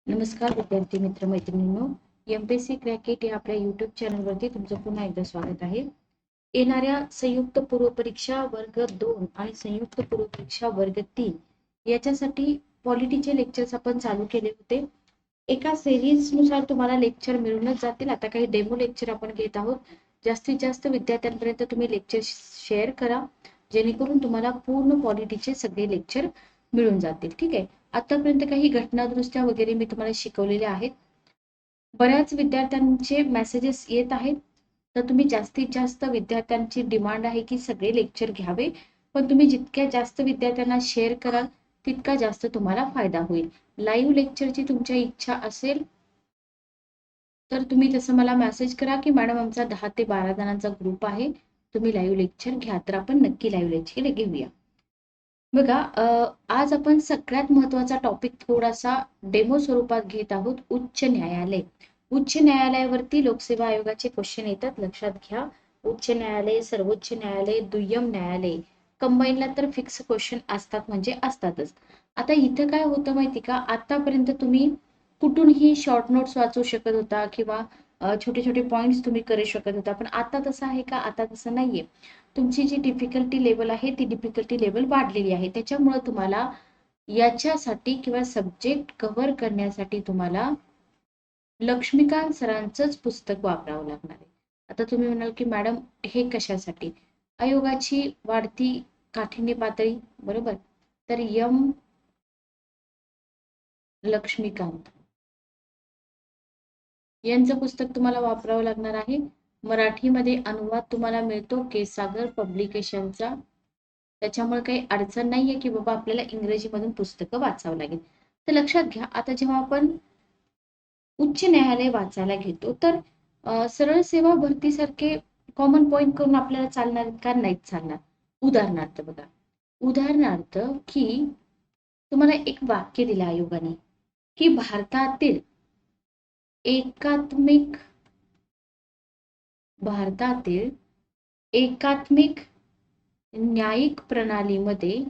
नमस्कार विद्यार्थी मित्र मैत्रिणींनो, एमपीएससी क्रॅकेट या आपल्या युट्यूब चॅनलवरती तुमचं पुन्हा एकदा स्वागत आहे. येणाऱ्या संयुक्त पूर्व परीक्षा वर्ग 2 आणि संयुक्त पूर्व परीक्षा वर्ग 3 याच्यासाठी पॉलिटीचे लेक्चर्स आपण चालू केले होते. एका सिरीज नुसार तुम्हाला लेक्चर मिळूनच जातील. आता काही डेमो लेक्चर आपण घेत आहोत. जास्तीत जास्त विद्यार्थ्यांपर्यंत तुम्ही लेक्चर शेअर करा, जेणेकरून तुम्हाला पूर्ण पॉलिटीचे सगळे लेक्चर मिळून जातील. ठीक आहे. आतापर्यंत काही घटनादुरुस्त्या वगैरे मी तुम्हाला शिकवलेल्या आहेत. बऱ्याच विद्यार्थ्यांचे मेसेजेस येत आहेत, तर तुम्ही जास्तीत जास्त विद्यार्थ्यांची डिमांड आहे की सगळे लेक्चर घ्यावे, पण तुम्ही जितक्या जास्त विद्यार्थ्यांना शेअर कराल तितका जास्त तुम्हाला फायदा होईल. लाईव्ह लेक्चरची तुमच्या इच्छा असेल तर तुम्ही तसं मला मेसेज करा की मॅडम आमचा 10 ते 12 जणांचा ग्रुप आहे, तुम्ही लाईव्ह लेक्चर घ्या. तर आपण नक्की लाईव्ह लेक्चर घेऊया. बघा, आज आपण सगळ्यात महत्वाचा टॉपिक थोडासा डेमो स्वरूपात घेत आहोत. उच्च न्यायालय. उच्च न्यायालयावरती लोकसेवा आयोगाचे क्वेश्चन येतात, लक्षात घ्या. उच्च न्यायालय, सर्वोच्च न्यायालय, दुय्यम न्यायालय कंबाईनला तर फिक्स क्वेश्चन असतात म्हणजे असतातच. आता इथं काय होतं माहिती का, आतापर्यंत तुम्ही कुठूनही शॉर्ट नोट्स वाचू शकत होता किंवा छोटे छोटे पॉइंट्स तुम्ही करू शकत होता, पण आता तसं आहे का? आता तसं नाहीये. तुमची जी डिफिकल्टी लेवल आहे ती डिफिकल्टी लेवल वाढलेली आहे. त्याच्यामुळे तुम्हाला याच्यासाठी किंवा सब्जेक्ट कव्हर करण्यासाठी तुम्हाला लक्ष्मीकांत सरांचंच पुस्तक वापरावं लागणार आहे. आता तुम्ही म्हणाल की मॅडम हे कशासाठी? आयोगाची वाढती काठिण्य पातळी, बरोबर. तर लक्ष्मीकांत यांचं पुस्तक तुम्हाला वापरावं लागणार आहे. मराठीमध्ये अनुवाद तुम्हाला मिळतो केसागर पब्लिकेशनचा. त्याच्यामुळे काही अडचण नाहीये की बाबा आपल्याला इंग्रजीमधून पुस्तकं वाचावं लागेल. तर लक्षात घ्या, आता जेव्हा आपण उच्च न्यायालय वाचायला घेतो तर सरळ सेवा भरतीसारखे कॉमन पॉइंट करून आपल्याला चालणार का? नाहीच चालणार. उदाहरणार्थ बघा, उदाहरणार्थ की तुम्हाला एक वाक्य दिलं आयोगाने की एकात्मिक भारतातील एकात्मिक न्यायिक प्रणालीमध्ये,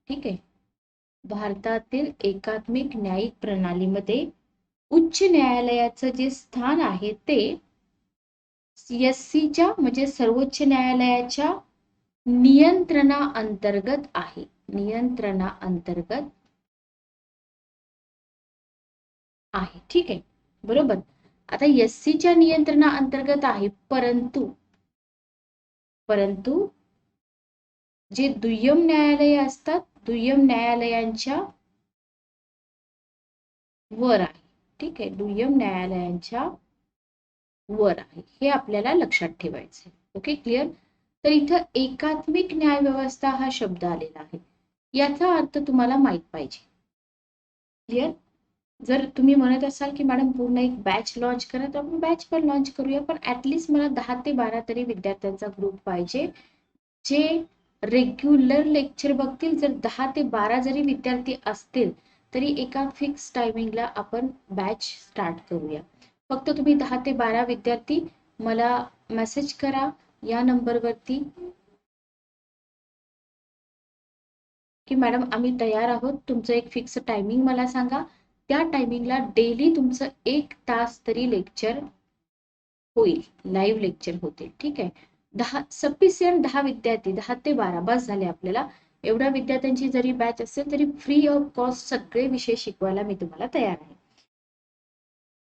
ठीक आहे, भारतातील एकात्मिक न्यायिक प्रणालीमध्ये उच्च न्यायालयाचं जे स्थान आहे ते एससीच्या म्हणजे सर्वोच्च न्यायालयाच्या नियंत्रणाअंतर्गत आहे. नियंत्रणाअंतर्गत आहे, ठीक आहे, बरोबर. आता एससीच्या नियंत्रणाअंतर्गत आहे, परंतु जे दुय्यम न्यायालय असतात, दुय्यम न्यायालयांच्या वर आहे. ठीक आहे, दुय्यम न्यायालयांच्या वर आहे, हे आपल्याला लक्षात ठेवायचं आहे. Okay, clear. तर इथं एकात्मिक न्याय व्यवस्था हा शब्द आलेला आहे, याचा अर्थ तुम्हाला माहित पाहिजे. क्लिअर. जर तुम्ही म्हणत असाल की मॅडम पूर्ण एक बॅच लॉन्च करा, तर आपण बॅच पण लॉन्च करूया, पण ऍटलिस्ट मला 10 ते 12 तरी विद्यार्थ्यांचा ग्रुप पाहिजे जे रेग्युलर लेक्चर बघतील. जर 10 ते 12 जरी विद्यार्थी असतील तरी एका फिक्स टायमिंगला आपण बॅच स्टार्ट करूया. फक्त तुम्ही 10 ते 12 विद्यार्थी मला मेसेज करा या नंबरवरती की मॅडम आम्ही तयार आहोत, तुमचं एक फिक्स टायमिंग मला सांगा. त्या टायमिंगला डेली तुमचं 1 तास तरी लेक्चर होईल, लाईव्ह लेक्चर होते. ठीक आहे. 10 विद्यार्थी, 10 ते 12 बस झाले आपल्याला. एवढ्या विद्यार्थ्यांची जरी बॅच असेल तरी फ्री ऑफ कॉस्ट सगळे विषय शिकवायला मी तुम्हाला तयार आहे.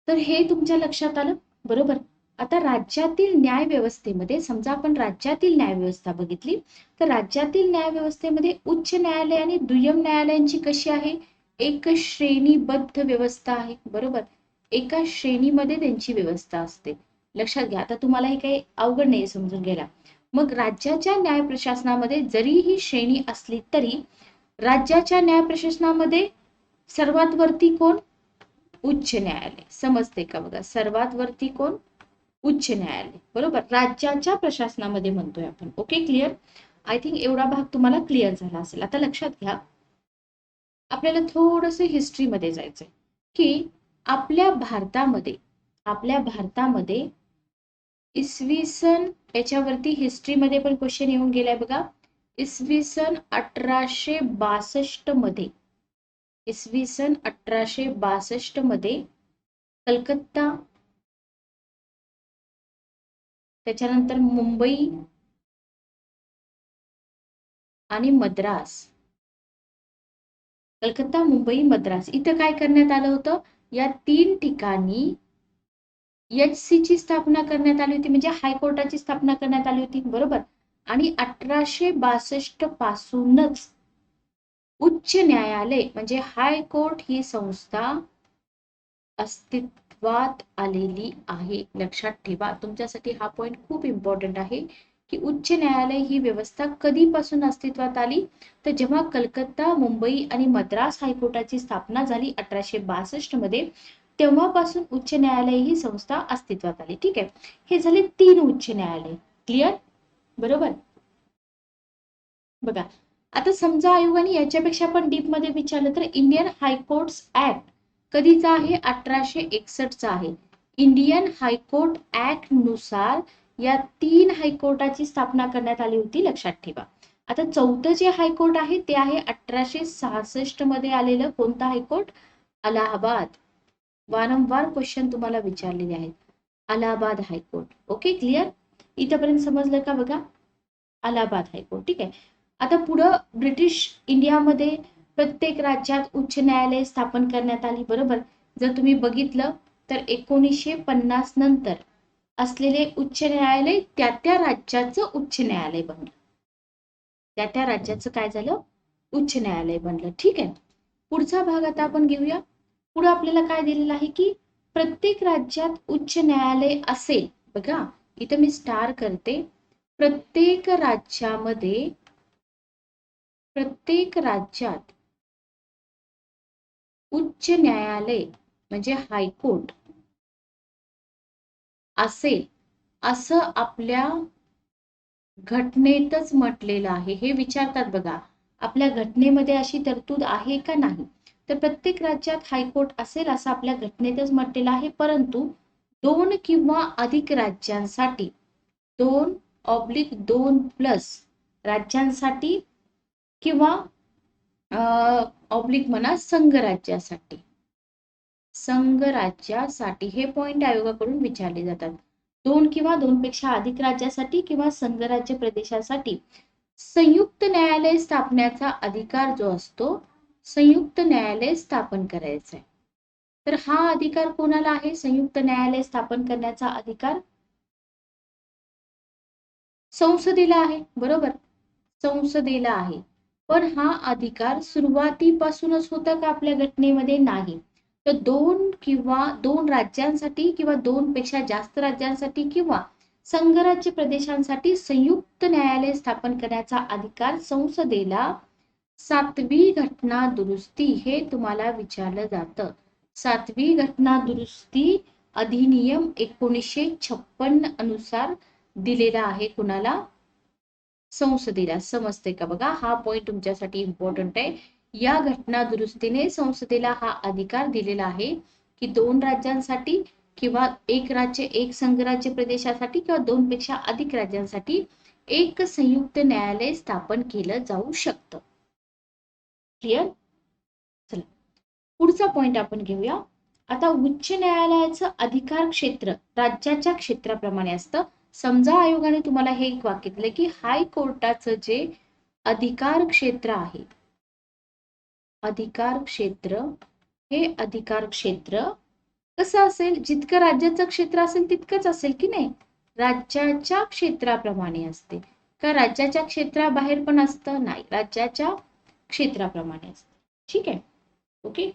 तर हे तुमच्या लक्षात आलं, बरोबर. आता राज्यातील न्याय व्यवस्थेमध्ये, समजा आपण राज्यातील न्याय व्यवस्था बघितली, तर राज्यातील न्याय व्यवस्थेमध्ये उच्च न्यायालय आणि दुय्यम न्यायालयांची कशी आहे? एक श्रेणीबद्ध व्यवस्था आहे, बरोबर. एका श्रेणीमध्ये त्यांची व्यवस्था असते. लक्षात घ्या, आता तुम्हाला हे काही अवघड नाही समजून घ्यायला. मग राज्याच्या न्याय प्रशासनामध्ये जरी ही श्रेणी असली तरी राज्याच्या न्याय प्रशासनामध्ये सर्वात वरती कोण? उच्च न्यायालय. समजते का? बघा, सर्वात वरती कोण? उच्च न्यायालय, बरोबर. राज्याच्या प्रशासनामध्ये म्हणतोय आपण. Okay, clear. आय थिंक एवढा भाग तुम्हाला क्लिअर झाला असेल. आता लक्षात घ्या, आपल्याला थोडस हिस्ट्रीमध्ये जायचंय की आपल्या भारतामध्ये इसवी सन याच्यावरती हिस्ट्रीमध्ये पण क्वेश्चन येऊन गेलाय बघा. इसवी सन 1862 मध्ये, इसवी सन 1862 मध्ये कलकत्ता, त्याच्यानंतर मुंबई आणि मद्रास, कलकत्ता, मुंबई, मद्रास इथं काय करण्यात आलं होतं? या 3 ठिकाणी HC ची स्थापना करण्यात आली होती, म्हणजे हायकोर्टाची स्थापना करण्यात आली होती, बरोबर. आणि 1862 पासूनच उच्च न्यायालय म्हणजे हायकोर्ट ही संस्था अस्तित्वात आलेली आहे. लक्षात ठेवा, तुमच्यासाठी हा पॉइंट खूप इम्पॉर्टंट आहे की उच्च न्यायालय ही व्यवस्था कधीपासून अस्तित्वात आली? तर जेव्हा कलकत्ता, मुंबई आणि मद्रास हायकोर्टाची स्थापना झाली 1862 मध्ये, तेव्हापासून उच्च न्यायालय ही संस्था अस्तित्वात आली. ठीक आहे, हे झाले 3 उच्च न्यायालय. क्लिअर? बरोबर. बघा, आता समजा आयोगाने याच्यापेक्षा पण डीप मध्ये विचारलं तर इंडियन हायकोर्ट्स ऍक्ट कधीचा आहे? 1861 चा आहे. इंडियन हायकोर्ट ऍक्ट नुसार या 3 हायकोर्टाची स्थापना करण्यात आली होती. लक्षात ठेवा. आता चौथं जे हायकोर्ट आहे ते आहे 1866 मध्ये आलेलं. कोणता हायकोर्ट? अलाहाबाद. वारंवार क्वेश्चन तुम्हाला विचारलेले आहेत. अलाहाबाद हायकोर्ट. Okay, clear? इथपर्यंत समजलं का? बघा, अलाहाबाद हायकोर्ट. ठीक आहे. आता पुढं ब्रिटिश इंडियामध्ये प्रत्येक राज्यात उच्च न्यायालय स्थापन करण्यात आली, बरोबर. जर तुम्ही बघितलं तर 1950 नंतर असलेले उच्च न्यायालय त्या त्या राज्याचं उच्च न्यायालय बनलं. त्या त्या राज्याचं काय झालं? उच्च न्यायालय बनलं. ठीक आहे. पुढचा भाग आता आपण घेऊया. पुढे आपल्याला काय दिलेलं आहे की प्रत्येक राज्यात उच्च न्यायालय असेल. बघा, इथं मी स्टार करते. प्रत्येक राज्यामध्ये, प्रत्येक राज्यात उच्च न्यायालय म्हणजे हायकोर्ट असेल असं आपल्या घटनेतच म्हटलेलं आहे. हे विचारतात बघा, आपल्या घटनेमध्ये अशी तरतूद आहे का नाही? तर प्रत्येक राज्यात हायकोर्ट असेल असं आपल्या घटनेतच म्हटलेलं आहे. परंतु 2 किंवा अधिक राज्यांसाठी, 2/2+ राज्यांसाठी किंवा ऑब्लिक म्हणा संघराज्यासाठी, संघराज्यासाठी हे पॉइंट आयोगाकडून विचारले जातात. 2 किंवा 2 पेक्षा अधिक राज्यासाठी किंवा संघराज्य प्रदेशासाठी संयुक्त न्यायालय स्थापण्याचा अधिकार जो असतो, संयुक्त न्यायालय स्थापन करायचं आहे. तर हा अधिकार कोणाला आहे? संयुक्त न्यायालय स्थापन करण्याचा अधिकार संसदेला आहे, बरोबर. संसदेला आहे. पण हा अधिकार सुरुवातीपासूनच होता का आपल्या घटनेमध्ये? नाही. तर 2 किंवा 2 राज्यांसाठी किंवा 2 पेक्षा जास्त राज्यांसाठी किंवा संघराज्य प्रदेशांसाठी संयुक्त न्यायालय स्थापन करण्याचा अधिकार संसदेला 7वी घटना दुरुस्ती हे तुम्हाला विचारलं जातं. 7वी घटना दुरुस्ती अधिनियम 1956 अनुसार दिलेला आहे. कुणाला? संसदेला. समजते का? बघा, हा पॉइंट तुमच्यासाठी इम्पॉर्टंट आहे. या घटना दुरुस्तीने संसदेला हा अधिकार दिलेला आहे की 2 राज्यांसाठी किंवा 1 राज्य 1 संघराज्य प्रदेशासाठी किंवा 2 पेक्षा अधिक राज्यांसाठी एक संयुक्त न्यायालय स्थापन केलं जाऊ शकतं. क्लिअर? चला, पुढचा पॉइंट आपण घेऊया. आता उच्च न्यायालयाचं अधिकार क्षेत्र राज्याच्या क्षेत्राप्रमाणे असतं. समजा आयोगाने तुम्हाला हे एक वाक्य दिलं की हायकोर्टाचं जे अधिकार क्षेत्र आहे, अधिकार क्षेत्र, हे अधिकार क्षेत्र कसं असेल? जितकं राज्याचं क्षेत्र असेल तितकंच असेल की नाही? राज्याच्या क्षेत्राप्रमाणे असते का राज्याच्या क्षेत्राबाहेर पण असतं? नाही, राज्याच्या क्षेत्राप्रमाणे असतं. ठीक आहे, ओके.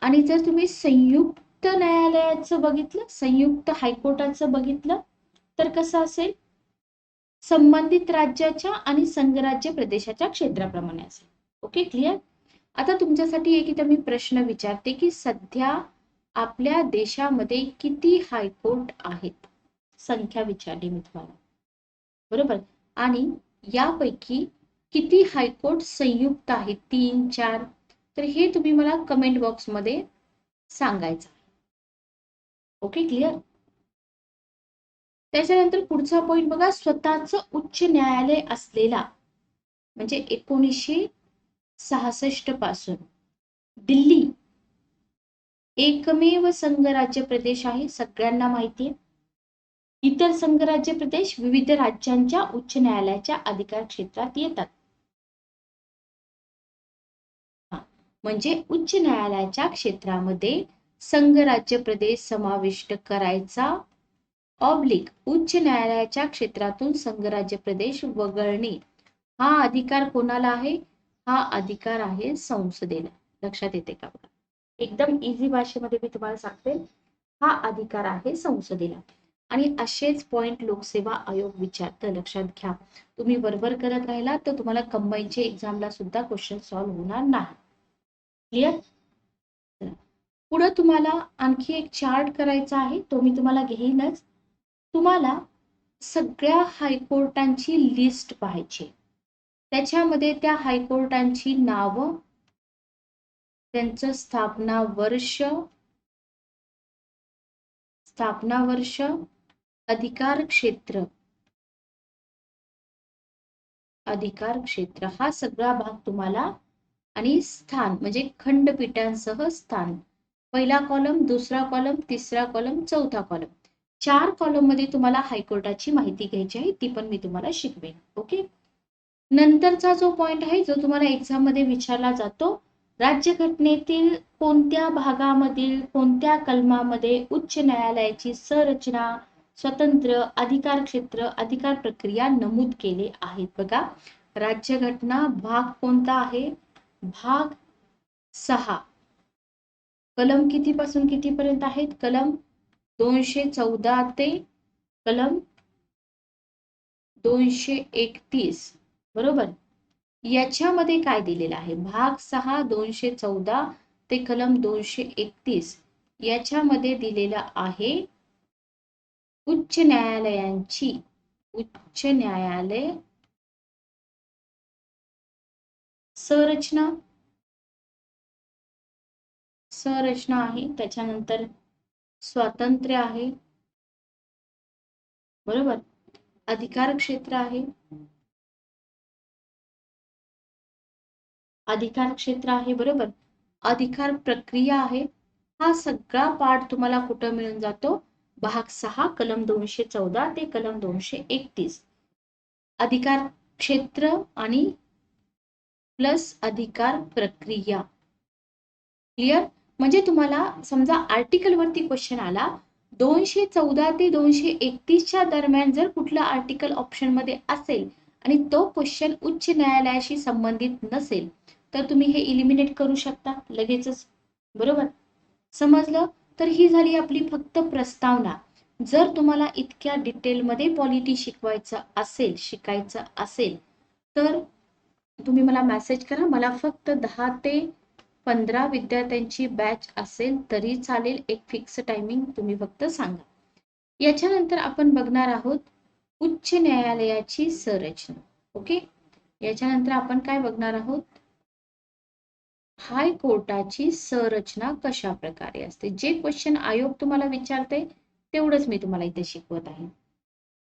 आणि जर तुम्ही संयुक्त न्यायालयाचं बघितलं, संयुक्त हायकोर्टाचं बघितलं तर कसं असेल? संबंधित राज्याच्या आणि संघराज्य प्रदेशाच्या क्षेत्राप्रमाणे असेल. Okay, clear? आता तुमच्यासाठी एक इथं मी प्रश्न विचारते की सध्या आपल्या देशामध्ये किती हायकोर्ट आहेत? संख्या विचारली मी तुम्हाला, बरोबर. आणि यापैकी किती हायकोर्ट संयुक्त आहेत? 3, 4? तर हे तुम्ही मला कमेंट बॉक्स मध्ये सांगायचं. Okay, clear? त्याच्यानंतर पुढचा पॉइंट बघा, स्वतःच उच्च न्यायालय असलेला म्हणजे 1966 पासून दिल्ली एकमेव संघराज्य प्रदेश आहे, सगळ्यांना माहिती आहे. इतर संघराज्य प्रदेश विविध राज्यांच्या उच्च न्यायालयाच्या अधिकार क्षेत्रात येतात. म्हणजे उच्च न्यायालयाच्या क्षेत्रामध्ये संघराज्य प्रदेश समाविष्ट करायचा ऑब्लिक उच्च न्यायालयाच्या क्षेत्रातून संघराज्य प्रदेश वगळणे हा अधिकार कोणाला आहे? हा अधिकार आहे संसदेला. लक्षात येते का बघा, एकदम इझी भाषेमध्ये मी तुम्हाला सांगते, हा अधिकार आहे संसदेला. आणि असेच पॉइंट लोकसेवा आयोग विचारतं, लक्षात घ्या. तुम्ही बरोबर करत राहिला तर तुम्हाला कंबाईनच्या एक्झामला सुद्धा क्वेश्चन सॉल्व्ह होणार नाही. क्लिअर? पुढे तुम्हाला आणखी एक चार्ट करायचा आहे, तो मी तुम्हाला घेईनच. तुम्हाला सगळ्या हायकोर्टांची लिस्ट पाहायची, त्याच्यामध्ये त्या हायकोर्टांची नावं, त्यांचं स्थापना वर्ष, अधिकार क्षेत्र हा सगळा भाग तुम्हाला, आणि स्थान म्हणजे खंडपीठांसह स्थान, पहिला कॉलम, दुसरा कॉलम, तिसरा कॉलम, चौथा कॉलम, 4 कॉलम मध्ये तुम्हाला हायकोर्टाची माहिती घ्यायची आहे, ती पण मी तुम्हाला शिकवेन. ओके. नंतरचा जो पॉइंट आहे जो तुम्हाला एक्झाम मध्ये विचारला जातो, राज्यघटनेतील कोणत्या भागामधील कोणत्या कलमामध्ये उच्च न्यायालयाची संरचना, स्वतंत्र अधिकार क्षेत्र, अधिकार प्रक्रिया नमूद केले आहेत. बघा, राज्यघटना भाग कोणता आहे? भाग 6. कलम किती पासून किती पर्यंत आहेत? कलम 214 ते कलम 231. बरोबर. याच्यामध्ये काय दिलेलं आहे? भाग 6 214 ते कलम 231 याच्यामध्ये दिलेलं आहे उच्च न्यायालय संरचना आहे, त्याच्यानंतर स्वातंत्र्य आहे, बरोबर, अधिकार क्षेत्र आहे, बरोबर, अधिकार प्रक्रिया आहे. हा सगळा पार्ट तुम्हाला कुठं मिळून जातो? भाग 6 कलम 214 ते कलम 231. अधिकार क्षेत्र आणि प्लस अधिकार प्रक्रिया. क्लिअर? म्हणजे तुम्हाला समजा आर्टिकल वरती क्वेश्चन आला, 214 ते 231च्या दरम्यान जर कुठला आर्टिकल ऑप्शन मध्ये असेल आणि तो क्वेश्चन उच्च न्यायालयाशी संबंधित नसेल तर तुम्ही हे इलिमिनेट करू शकता लगेचच. बरोबर? समजलं? तर ही झाली आपली फक्त प्रस्तावना. जर तुम्हाला इतक्या डिटेलमध्ये पॉलिटी शिकायचं असेल तर तुम्ही मला मेसेज करा. मला फक्त 10 ते 15 विद्यार्थ्यांची बॅच असेल तरी चालेल, एक फिक्स टायमिंग तुम्ही फक्त सांगा. याच्यानंतर आपण बघणार आहोत उच्च न्यायालयाची संरचना. ओके. याच्यानंतर आपण काय बघणार आहोत? हायकोर्टाची संरचना कशा प्रकारे असते. जे क्वेश्चन आयोग तुम्हाला विचारते तेवढंच मी तुम्हाला इथे शिकवत आहे.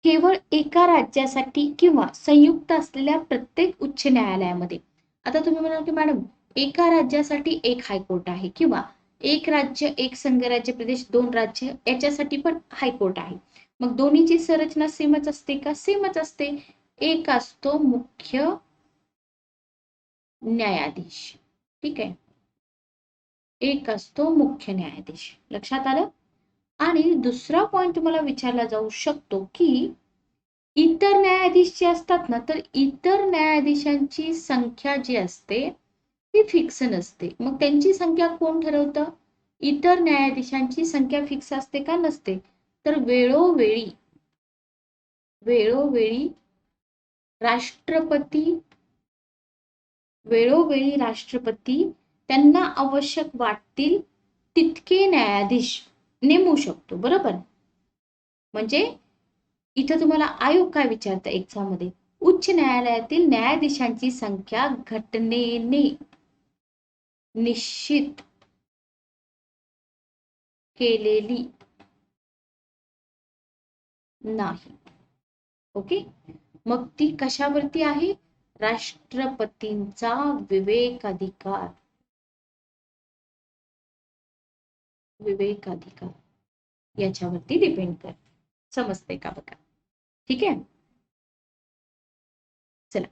केवळ एका राज्यासाठी किंवा संयुक्त असलेल्या प्रत्येक उच्च न्यायालयामध्ये, आता तुम्ही म्हणाल की मॅडम एका राज्यासाठी एक हायकोर्ट आहे किंवा एक राज्य एक संघराज्य प्रदेश 2 राज्य याच्यासाठी पण हायकोर्ट आहे, मग दोन्हीची संरचना सेमच असते का? सेमच असते. एक असतो मुख्य न्यायाधीश, ठीक आहे, एक असतो मुख्य न्यायाधीश. लक्षात आलं? आणि दुसरा पॉइंट तुम्हाला विचारला जाऊ शकतो की इतर न्यायाधीश जे असतात ना, तर इतर न्यायाधीशांची संख्या जी असते ती फिक्स नसते. मग त्यांची संख्या कोण ठरवतं? इतर न्यायाधीशांची संख्या फिक्स असते का? नसते. तर वेळोवेळी राष्ट्रपती त्यांना आवश्यक वाटतील तितके न्यायाधीश नेमू शकतो. बरोबर? म्हणजे इथं तुम्हाला आयोग काय विचारतं एक्झाम मध्ये? उच्च न्यायालयातील न्यायाधीशांची संख्या घटनेने निश्चित केलेली नाही. ओके. मग ती कशावरती आहे? राष्ट्रपतींचा विवेकाधिकार, विवेकाधिकार याच्यावरती डिपेंड कर. समजते का बघा? ठीक आहे, चला.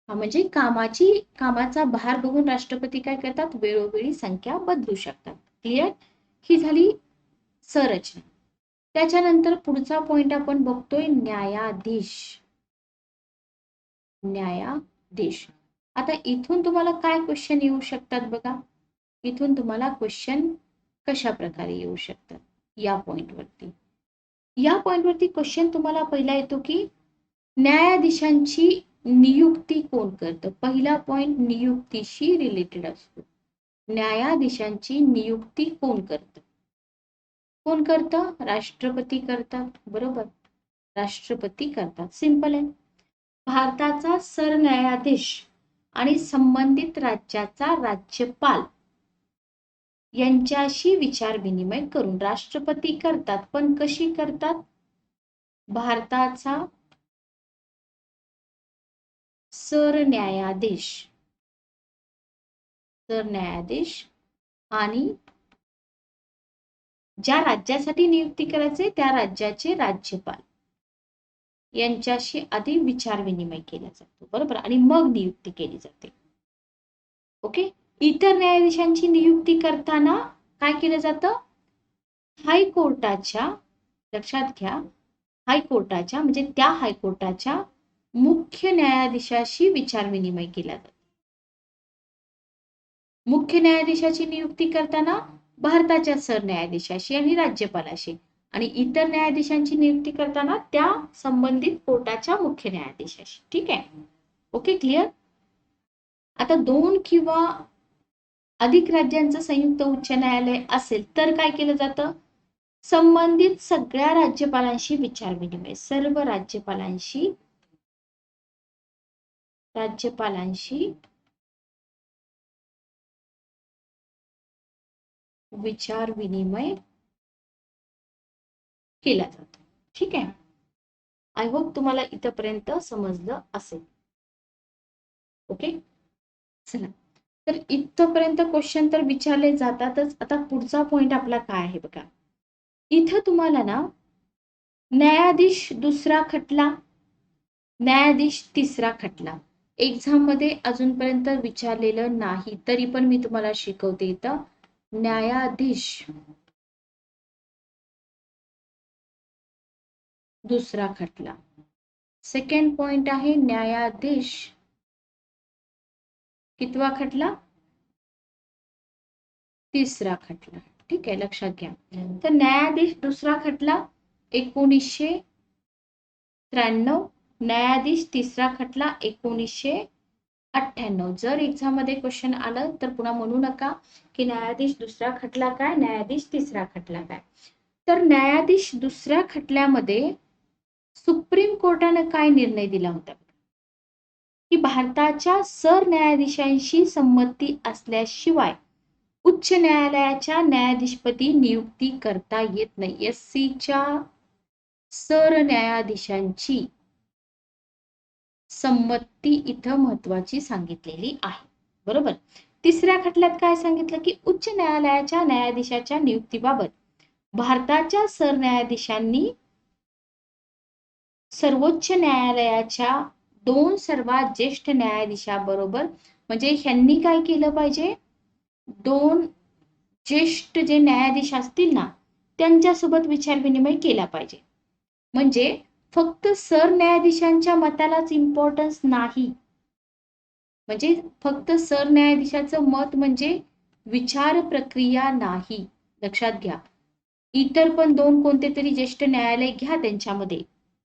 म्हणजे कामाचा भार बघून राष्ट्रपती काय करतात, वेळोवेळी संख्या बदलू शकतात. क्लिअर? ही झाली संरचना. त्याच्यानंतर पुढचा पॉइंट आपण बघतोय न्यायाधीश. न्यायाधीश. आता इथून तुम्हाला काय क्वेश्चन येऊ शकतात बघा. इथून तुम्हाला क्वेश्चन कशा प्रकारे येऊ शकतात या पॉइंटवरती. या पॉइंटवरती क्वेश्चन तुम्हाला पहिला येतो की न्यायाधीशांची नियुक्ती कोण करतं. पहिला पॉइंट नियुक्तीशी रिलेटेड असतो. न्यायाधीशांची नियुक्ती कोण करतं? कोण करतं? राष्ट्रपती करतात. बरोबर, राष्ट्रपती करतात. सिंपल आहे. भारताचा सरन्यायाधीश आणि संबंधित राज्याचा राज्यपाल यांच्याशी विचारविनिमय करून राष्ट्रपती करतात. पण कशी करतात? भारताचा सरन्यायाधीश आणि ज्या राज्यासाठी नियुक्ती करायचे त्या राज्याचे राज्यपाल यांच्याशी आधी विचारविनिमय केला जातो. बरोबर, आणि मग नियुक्ती केली जाते. ओके. इतर न्यायाधीशांची नियुक्ती करताना काय केलं जातं? हायकोर्टाच्या, लक्षात घ्या, हायकोर्टाच्या म्हणजे त्या हायकोर्टाच्या मुख्य न्यायाधीशाशी विचारविनिमय केला जातो. मुख्य न्यायाधीशाची नियुक्ती करताना भारताच्या सरन्यायाधीशाशी आणि राज्यपालाशी, आणि इतर न्यायाधीशांची नियुक्ती करताना त्या संबंधित कोर्टाच्या मुख्य न्यायाधीशाशी. ठीक आहे, ओके, क्लिअर. आता 2 किंवा अधिक राज्यांचं संयुक्त उच्च न्यायालय असेल तर काय केलं जातं? संबंधित सगळ्या राज्यपालांशी विचारविनिमय, सर्व राज्यपालांशी विचारविनिमय केला जातो. ठीक आहे, आय होप तुम्हाला इथपर्यंत समजलं असेल. ओके, चला. तर इथपर्यंत क्वेश्चन तर विचारले जातातच. आता पुढचा पॉइंट आपला काय आहे बघा. इथं तुम्हाला ना न्यायाधीश दुसरा खटला, न्यायाधीश तिसरा खटला एक्झाम मध्ये अजूनपर्यंत विचारलेलं नाही, तरी पण मी तुम्हाला शिकवते. इथं न्यायाधीश दुसरा खटला. सेकंड पॉइंट आहे न्यायाधीश कितवा खटला? तिसरा खटला. ठीक आहे, लक्षात घ्या. तर न्यायाधीश दुसरा खटला 1993, न्यायाधीश तिसरा खटला 1998. जर एक्झाम मध्ये क्वेश्चन आलं तर पुन्हा म्हणू नका की न्यायाधीश दुसरा खटला काय, न्यायाधीश तिसरा खटला काय. तर न्यायाधीश दुसऱ्या खटल्यामध्ये सुप्रीम कोर्टाने काय निर्णय दिला होता की भारताच्या सरन्यायाधीशांशी संमती असल्याशिवाय उच्च न्यायालयाच्या न्यायाधीशपदी नियुक्ती करता येत नाही. एससीच्या सरन्यायाधीशांची संमती इथं महत्वाची सांगितलेली आहे. बरोबर. तिसऱ्या खटल्यात काय सांगितलं की उच्च न्यायालयाच्या न्यायाधीशाच्या नियुक्तीबाबत भारताच्या सरन्यायाधीशांनी सर्वोच्च न्यायालयाच्या 2 सर्वात ज्येष्ठ न्यायाधीशाबरोबर, म्हणजे ह्यांनी काय केलं पाहिजे, 2 ज्येष्ठ जे न्यायाधीश असतील ना त्यांच्यासोबत विचारविनिमय केला पाहिजे. म्हणजे फक्त सरन्यायाधीशांच्या मतालाच इम्पॉर्टन्स नाही, म्हणजे फक्त सरन्यायाधीशाचं मत म्हणजे विचार प्रक्रिया नाही. लक्षात घ्या, इतर पण 2 कोणते तरी ज्येष्ठ न्यायालय घ्या त्यांच्यामध्ये.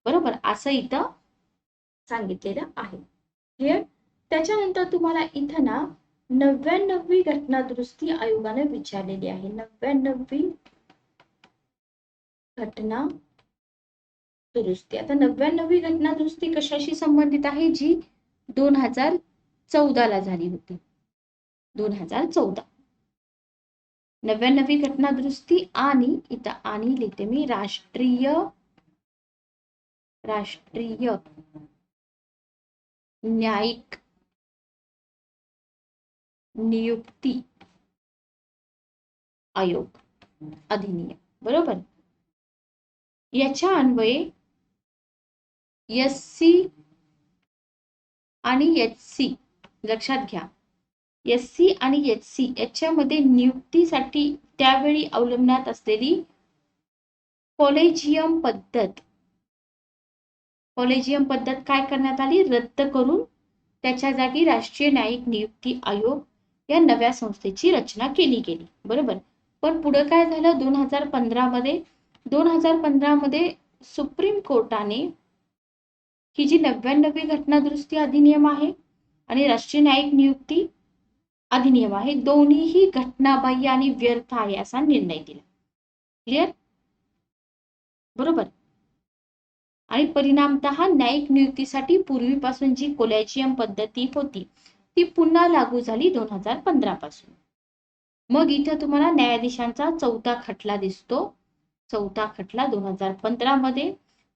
बरोबर, असं इथं सांगितलेलं आहे. क्लिअर. त्याच्यानंतर तुम्हाला इथं ना 99वी घटना दुरुस्ती आयोगाने विचारलेली आहे. 99वी घटना दुरुस्ती. आता 99वी घटना दुरुस्ती कशाशी संबंधित आहे, जी 2014 ला झाली होती. 2014. 99वी घटना दुरुस्ती आणि इथं आणि लिहिते मी राष्ट्रीय न्यायिक नियुक्ती आयोग अधिनियम, बरोबर. याच्या अन्वये एससी आणि एचसी, लक्षात घ्या, एससी आणि एचसी याच्यामध्ये नियुक्तीसाठी त्यावेळी अवलंबण्यात असलेली कॉलेजियम पद्धत काय करण्यात आली, रद्द करून त्याच्या जागी राष्ट्रीय न्यायिक नियुक्ती आयोग या नव्या संस्थेची रचना केली गेली, बरोबर. पण पुढे काय झालं, 2015 मध्ये सुप्रीम कोर्टाने ही जी 99वी घटना दुरुस्ती अधिनियम आहे आणि राष्ट्रीय न्यायिक नियुक्ती अधिनियम आहे, दोन्हीही घटनाबाह्य आणि व्यर्थ आहे असा निर्णय दिला. क्लिअर, बरोबर. आणि परिणामतः न्यायिक नियुक्तीसाठी पूर्वीपासून जी कोलॅजियम पद्धती होती ती पुन्हा लागू झाली 2015 पासून. मग इथं तुम्हाला न्यायाधीशांचा चौथा खटला दिसतो. चौथा खटला 2015 मध्ये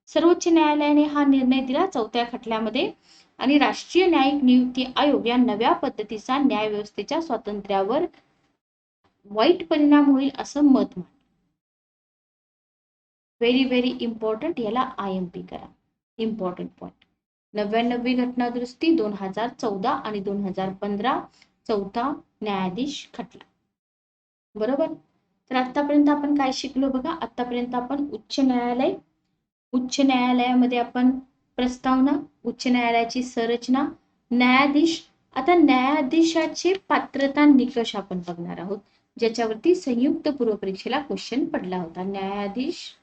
सर्वोच्च न्यायालयाने हा निर्णय दिला चौथ्या खटल्यामध्ये, आणि राष्ट्रीय न्यायिक नियुक्ती आयोग या नव्या पद्धतीचा न्यायव्यवस्थेच्या स्वातंत्र्यावर वाईट परिणाम होईल असं मत मांडलं. व्हेरी व्हेरी इम्पॉर्टंट, याला IMP करा, इम्पॉर्टंट पॉइंट. 99वी घटना दुरुस्ती 2014 आणि 2015 चौथा न्यायाधीश खटला, बरोबर. तर आतापर्यंत आपण काय शिकलो बघा. आतापर्यंत आपण उच्च न्यायालयामध्ये आपण प्रस्तावना, उच्च न्यायालयाची संरचना, न्यायाधीश. आता न्यायाधीशाचे पात्रता निकष आपण बघणार आहोत, ज्याच्यावरती संयुक्त पूर्व परीक्षेला क्वेश्चन पडला होता. न्यायाधीश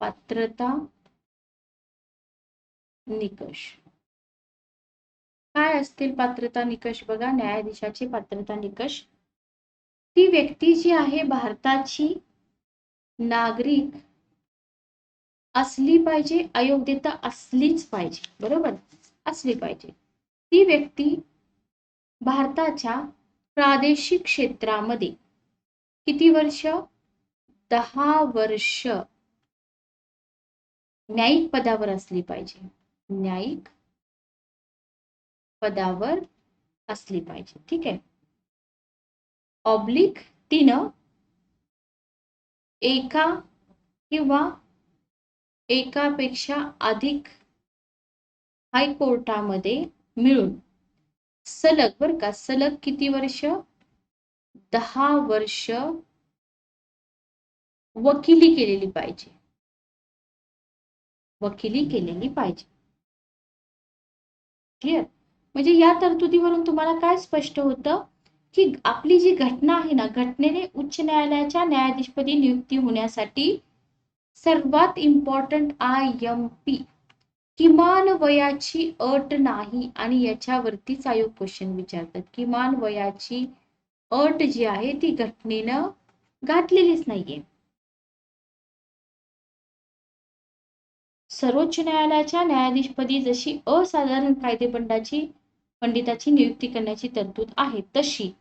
पात्रता निकष काय असतील? पात्रता निकष बघा, न्यायाधीशाचे पात्रता निकष, ती व्यक्ती जी आहे भारताची नागरिक असली पाहिजे, अयोग्यता असलीच पाहिजे, बरोबर, असली पाहिजे. ती व्यक्ती भारताच्या प्रादेशिक क्षेत्रामध्ये किती वर्ष, 10 वर्ष न्यायिक पदावर असली पाहिजे, न्यायिक पदावर असली पाहिजे, ठीक आहे. ऑब्लिक, तिनं एका किंवा एकापेक्षा अधिक हायकोर्टामध्ये मिळून सलग, बर का, सलग किती वर्ष, 10 वर्ष वकिली केलेली पाहिजे, वकिली केलेली पाहिजे. क्लिअर. म्हणजे या तरतुदीवरून तुम्हाला काय स्पष्ट होतं की आपली जी घटना आहे ना, घटनेने उच्च न्यायालयाच्या न्यायाधीशपदी नियुक्ती होण्यासाठी सर्वात इम्पॉर्टंट IMP, किमान वयाची अट नाही, आणि याच्यावरतीच आयोग क्वेश्चन विचारतात. किमान वयाची अट जी आहे ती घटनेनं घातलेलीच नाहीये. सर्वोच्च न्यायालयाच्या न्यायाधीशपदी जशी असाधारण पंडिताची नियुक्ती करण्याची तरतूद आहे, तशी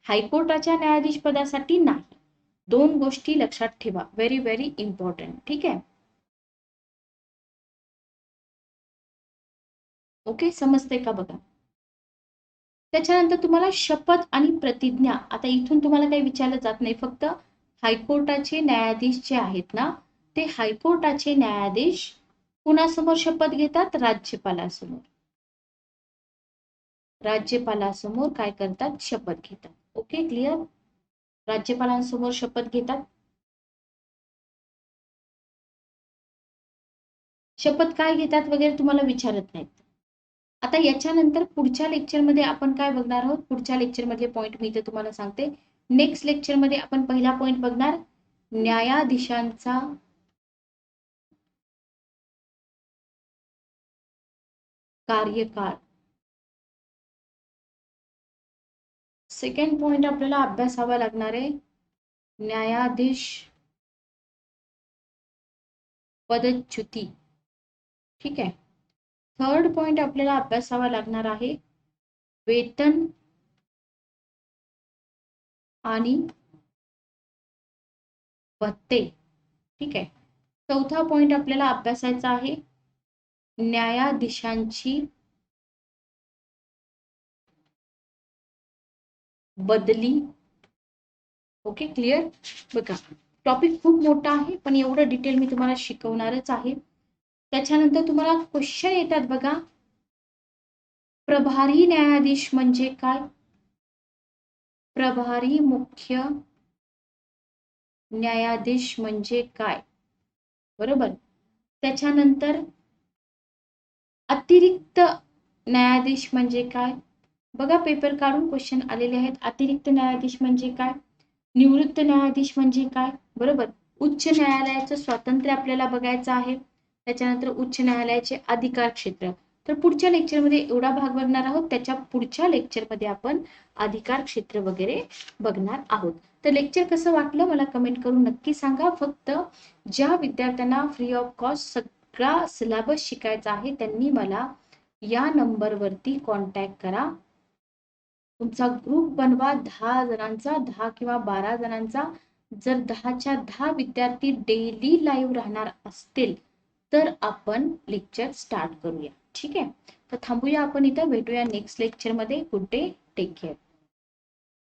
हायकोर्टाच्या न्यायाधीश पदासाठी नाही. 2 गोष्टी लक्षात ठेवा, व्हेरी व्हेरी इम्पॉर्टंट, ठीक आहे. ओके, समजते का बघा. त्याच्यानंतर तुम्हाला शपथ आणि प्रतिज्ञा. आता इथून तुम्हाला काही विचारलं जात नाही, फक्त हायकोर्टाचे न्यायाधीश जे आहेत ना, ते हायकोर्टाचे न्यायाधीश कुणासमोर शपथ घेतात, राज्यपालासमोर. राज्यपालासमोर काय करतात, शपथ घेतात. Okay, clear. राज्यपालांसमोर शपथ घेतात. शपथ काय घेतात वगैरे तुम्हाला विचारत नाहीत. आता याच्यानंतर पुढच्या लेक्चरमध्ये आपण काय बघणार आहोत, पुढच्या लेक्चरमध्ये पॉइंट मी इथे तुम्हाला सांगते. नेक्स्ट लेक्चरमध्ये आपण पहिला पॉइंट बघणार, न्यायाधीशांचा कार्यकाळ. सेकंड पॉइंट आपल्याला अभ्यासावा लागणार आहे, न्यायाधीश पदच्युती, ठीक आहे. थर्ड पॉइंट आपल्याला अभ्यासावा लागणार आहे, वेतन आणि भत्ते, ठीक आहे. चौथा पॉइंट आपल्याला अभ्यासायचा आहे, न्यायाधीशांची बदली. Okay, clear. बघा, टॉपिक खूप मोठा आहे, पण एवढं डिटेल मी तुम्हाला शिकवणारच आहे. त्याच्यानंतर तुम्हाला क्वेश्चन येतात बघा, प्रभारी न्यायाधीश म्हणजे काय, प्रभारी मुख्य न्यायाधीश म्हणजे काय, बरोबर. त्याच्यानंतर अतिरिक्त न्यायाधीश म्हणजे काय, बघा पेपर काढून क्वेश्चन आलेले आहेत. अतिरिक्त न्यायाधीश म्हणजे काय, निवृत्त न्यायाधीश म्हणजे काय, बरोबर. उच्च न्यायालयाचं स्वातंत्र्य आपल्याला बघायचं आहे. त्याच्यानंतर उच्च न्यायालयाचे अधिकार क्षेत्र. तर पुढच्या लेक्चरमध्ये एवढा भाग बघणार आहोत. त्याच्या पुढच्या लेक्चरमध्ये आपण अधिकार क्षेत्र वगैरे बघणार आहोत. तर लेक्चर कसं वाटलं मला कमेंट करून नक्की सांगा. फक्त ज्या विद्यार्थ्यांना फ्री ऑफ कॉस्ट सगळा सिलेबस शिकायचा आहे त्यांनी मला या नंबरवरती कॉन्टॅक्ट करा. तुमचा ग्रुप बनवा 10 जणांचा, 10 किंवा 12 जणांचा. जर 10च्या 10 विद्यार्थी डेली लाईव्ह राहणार असतील तर आपण लेक्चर स्टार्ट करूया. ठीक आहे, तर थांबूया आपण इथं. भेटूया नेक्स्ट लेक्चरमध्ये. Good day, take care.